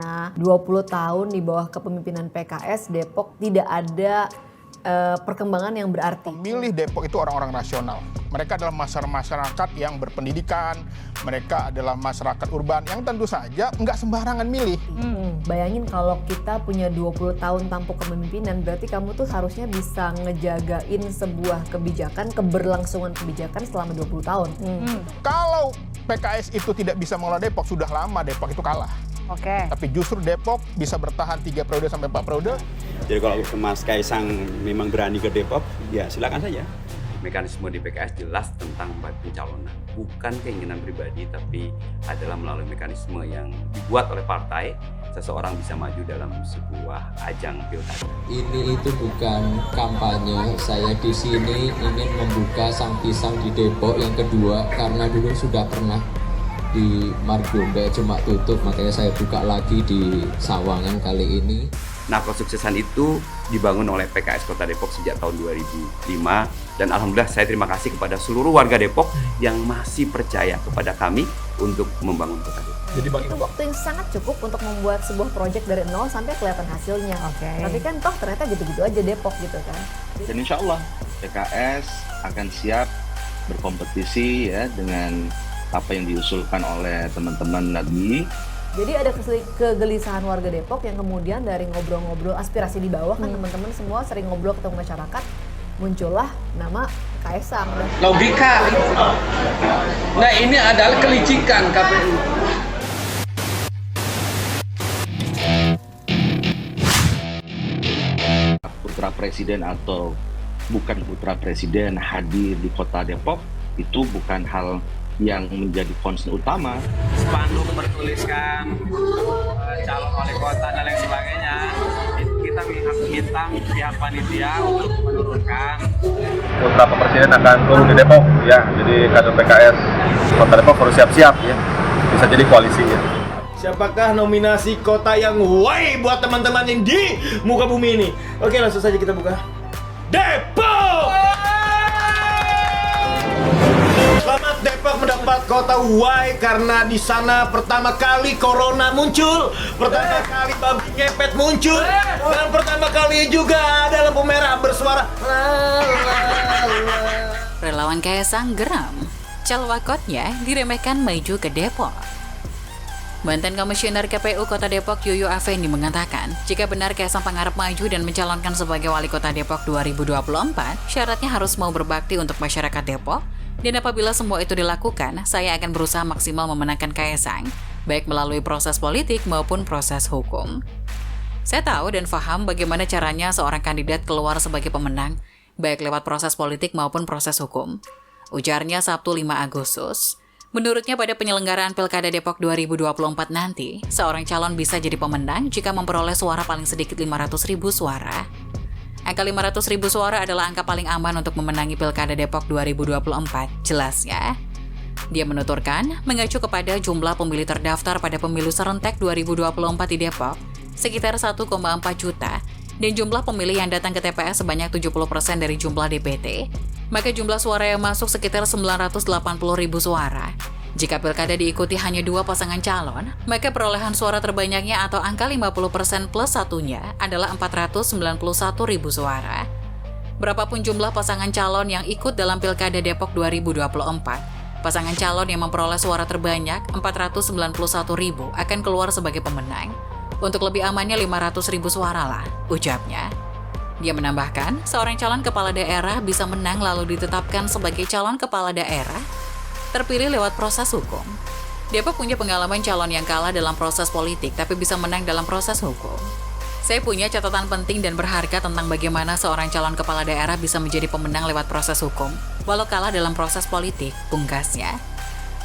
20 tahun di bawah kepemimpinan PKS, Depok tidak ada perkembangan yang berarti. Pemilih Depok itu orang-orang rasional. Mereka adalah masyarakat yang berpendidikan, mereka adalah masyarakat urban yang tentu saja nggak sembarangan milih. Bayangin kalau kita punya 20 tahun tampuk kepemimpinan, berarti kamu tuh harusnya bisa ngejagain sebuah kebijakan, keberlangsungan kebijakan selama 20 tahun. Kalau PKS itu tidak bisa mengelola Depok, sudah lama Depok itu kalah. Tapi justru Depok bisa bertahan 3 periode sampai 4 periode. Jadi kalau Mas Kaisang memang berani ke Depok, ya silakan saja. Mekanisme di PKS jelas tentang pencalonan, bukan keinginan pribadi, tapi adalah melalui mekanisme yang dibuat oleh partai, seseorang bisa maju dalam sebuah ajang pilkada. Ini itu bukan kampanye, saya di sini ingin membuka sang pisang di Depok yang kedua, karena dulu sudah pernah di Margonda cuma tutup, makanya saya buka lagi di Sawangan kali ini. Nah, kesuksesan itu dibangun oleh PKS Kota Depok sejak tahun 2005, dan alhamdulillah saya terima kasih kepada seluruh warga Depok yang masih percaya kepada kami untuk membangun Kota Depok. Jadi itu waktu yang sangat cukup untuk membuat sebuah proyek dari nol sampai kelihatan hasilnya. Tapi kan toh ternyata gitu-gitu aja Depok gitu kan. Dan insya Allah PKS akan siap berkompetisi ya dengan apa yang diusulkan oleh teman-teman tadi. Jadi ada kegelisahan warga Depok yang kemudian dari ngobrol-ngobrol aspirasi di bawah kan teman-teman semua sering ngobrol ketemu masyarakat, muncullah nama Kaisang. Logika. Nah, ini adalah kelicikan KPU. Putra presiden atau bukan putra presiden hadir di Kota Depok itu bukan hal yang menjadi concern utama. Spanduk bertuliskan calon wali kota dan lain sebagainya, kita minta pihak panitia untuk menurunkan. Beberapa presiden akan turun di Depok ya, jadi kader PKS Kota Depok harus siap-siap ya, bisa jadi koalisi ya. Siapakah nominasi kota yang why buat teman-teman yang di muka bumi ini? Oke, langsung saja kita buka. Depok! Selamat Depok mendapat kota Y karena di sana pertama kali corona muncul, pertama kali babi ngepet muncul, dan pertama kali juga ada lampu merah bersuara. Relawan Kaisang geram, calwakotnya diremehkan maju ke Depok. Mantan Komisioner KPU Kota Depok Yuyu Afendi mengatakan, jika benar Kaisang Pangarep maju dan mencalonkan sebagai Wali Kota Depok 2024, syaratnya harus mau berbakti untuk masyarakat Depok. Dan apabila semua itu dilakukan, saya akan berusaha maksimal memenangkan Kaisang, baik melalui proses politik maupun proses hukum. Saya tahu dan paham bagaimana caranya seorang kandidat keluar sebagai pemenang, baik lewat proses politik maupun proses hukum. Ujarnya Sabtu 5 Agustus. Menurutnya pada penyelenggaraan Pilkada Depok 2024 nanti, seorang calon bisa jadi pemenang jika memperoleh suara paling sedikit 500.000 suara. Angka 500.000 suara adalah angka paling aman untuk memenangi Pilkada Depok 2024, jelasnya. Dia menuturkan, mengacu kepada jumlah pemilih terdaftar pada pemilu serentak 2024 di Depok, sekitar 1,4 juta, dan jumlah pemilih yang datang ke TPS sebanyak 70% dari jumlah DPT, maka jumlah suara yang masuk sekitar 980.000 suara. Jika pilkada diikuti hanya 2 pasangan calon, maka perolehan suara terbanyaknya atau angka 50% plus satunya adalah 491.000 suara. Berapapun jumlah pasangan calon yang ikut dalam Pilkada Depok 2024, pasangan calon yang memperoleh suara terbanyak 491.000 akan keluar sebagai pemenang. Untuk lebih amannya 500.000 suara lah, ucapnya. Dia menambahkan, seorang calon kepala daerah bisa menang lalu ditetapkan sebagai calon kepala daerah terpilih lewat proses hukum. Depok punya pengalaman calon yang kalah dalam proses politik tapi bisa menang dalam proses hukum. Saya punya catatan penting dan berharga tentang bagaimana seorang calon kepala daerah bisa menjadi pemenang lewat proses hukum, walau kalah dalam proses politik, pungkasnya.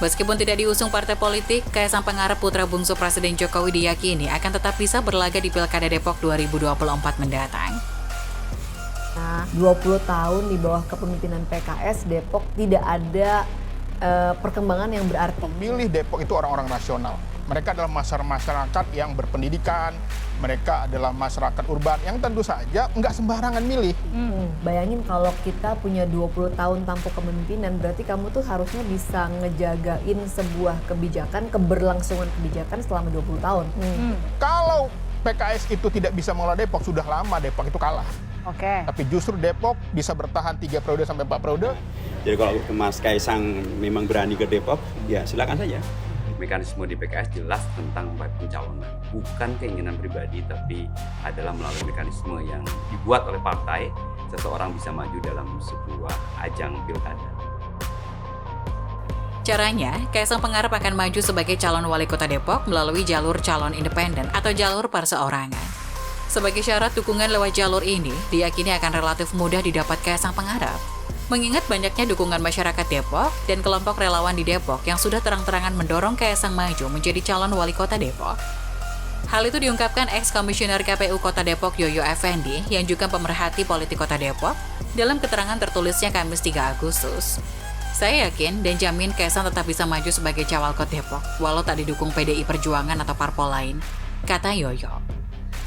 Meskipun tidak diusung partai politik, Kaisang Pangarep putra bungsu Presiden Jokowi diyakini akan tetap bisa berlaga di Pilkada Depok 2024 mendatang. 20 tahun di bawah kepemimpinan PKS, Depok tidak ada perkembangan yang berarti. Pemilih Depok itu orang-orang rasional. Mereka adalah masyarakat yang berpendidikan, mereka adalah masyarakat urban yang tentu saja nggak sembarangan milih. Bayangin kalau kita punya 20 tahun tampuk kepemimpinan, berarti kamu tuh harusnya bisa ngejagain sebuah kebijakan, keberlangsungan kebijakan selama 20 tahun. Kalau PKS itu tidak bisa mengelola Depok, sudah lama Depok itu kalah. Tapi justru Depok bisa bertahan 3 periode sampai 4 periode. Jadi kalau Mas Kaisang memang berani ke Depok, ya silakan saja. Mekanisme di PKS jelas tentang pencalonan, bukan keinginan pribadi, tapi adalah melalui mekanisme yang dibuat oleh partai, seseorang bisa maju dalam sebuah ajang pilkada. Caranya, Kaisang Pangarep akan maju sebagai calon wali kota Depok melalui jalur calon independen atau jalur perseorangan. Sebagai syarat dukungan lewat jalur ini, diyakini akan relatif mudah didapat Kaisang Pangarep. Mengingat banyaknya dukungan masyarakat Depok dan kelompok relawan di Depok yang sudah terang-terangan mendorong Kaisang maju menjadi calon wali kota Depok. Hal itu diungkapkan ex-komisioner KPU Kota Depok Yoyo Effendi yang juga pemerhati politik Kota Depok dalam keterangan tertulisnya Kamis 3 Agustus. Saya yakin dan jamin Kaisang tetap bisa maju sebagai cawalkot Depok, walau tak didukung PDI Perjuangan atau parpol lain, kata Yoyo.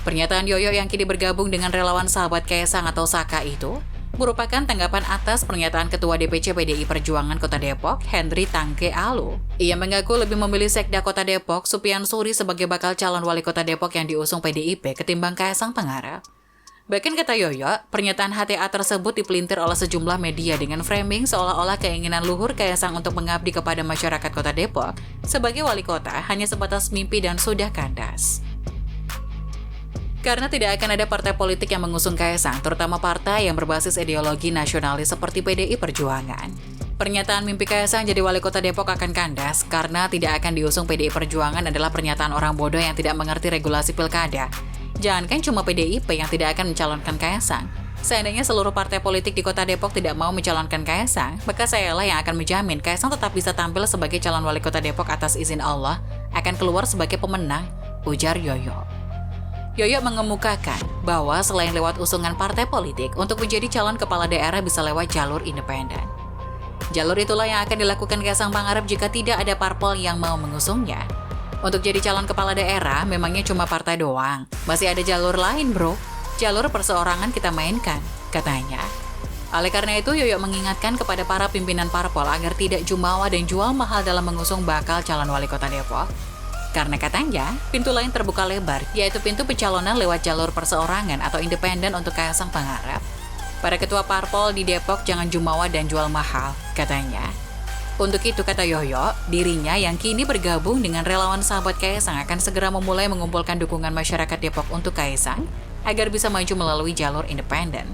Pernyataan Yoyo yang kini bergabung dengan relawan sahabat Kaisang atau SAKA itu merupakan tanggapan atas pernyataan Ketua DPC PDI Perjuangan Kota Depok, Henry Tangke Alu. Ia mengaku lebih memilih Sekda Kota Depok, Supian Suri sebagai bakal calon wali kota Depok yang diusung PDIP ketimbang Kaisang Pangarep. Bahkan kata Yoyo, pernyataan HTA tersebut dipelintir oleh sejumlah media dengan framing seolah-olah keinginan luhur Kaisang untuk mengabdi kepada masyarakat Kota Depok sebagai wali kota hanya sebatas mimpi dan sudah kandas. Karena tidak akan ada partai politik yang mengusung Kaisang, terutama partai yang berbasis ideologi nasionalis seperti PDI Perjuangan. Pernyataan mimpi Kaisang jadi wali kota Depok akan kandas karena tidak akan diusung PDI Perjuangan adalah pernyataan orang bodoh yang tidak mengerti regulasi pilkada. Jangankan cuma PDIP yang tidak akan mencalonkan Kaisang. Seandainya seluruh partai politik di Kota Depok tidak mau mencalonkan Kaisang, maka sayalah yang akan menjamin Kaisang tetap bisa tampil sebagai calon wali kota Depok atas izin Allah, akan keluar sebagai pemenang, ujar Yoyo. Yoyo mengemukakan bahwa selain lewat usungan partai politik, untuk menjadi calon kepala daerah bisa lewat jalur independen. Jalur itulah yang akan dilakukan Kaisang Pangarep jika tidak ada parpol yang mau mengusungnya. Untuk jadi calon kepala daerah, memangnya cuma partai doang. Masih ada jalur lain, bro. Jalur perseorangan kita mainkan, katanya. Oleh karena itu, Yoyo mengingatkan kepada para pimpinan parpol agar tidak jumawa dan jual mahal dalam mengusung bakal calon wali kota Depok. Karena katanya, pintu lain terbuka lebar, yaitu pintu pencalonan lewat jalur perseorangan atau independen untuk Kaisang Pangarep. Para ketua parpol di Depok jangan jumawa dan jual mahal, katanya. Untuk itu, kata Yoyo, dirinya yang kini bergabung dengan relawan sahabat Kaisang akan segera memulai mengumpulkan dukungan masyarakat Depok untuk Kaisang agar bisa maju melalui jalur independen.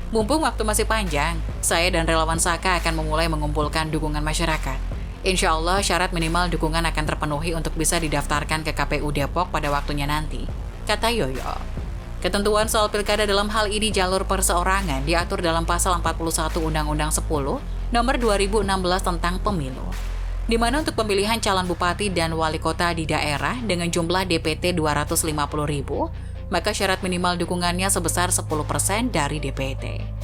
Mumpung waktu masih panjang, saya dan relawan SAKA akan memulai mengumpulkan dukungan masyarakat. Insya Allah syarat minimal dukungan akan terpenuhi untuk bisa didaftarkan ke KPU Depok pada waktunya nanti, kata Yoyo. Ketentuan soal pilkada dalam hal ini jalur perseorangan diatur dalam pasal 41 Undang-Undang 10 nomor 2016 tentang pemilu, di mana untuk pemilihan calon bupati dan wali kota di daerah dengan jumlah DPT 250.000, maka syarat minimal dukungannya sebesar 10% dari DPT.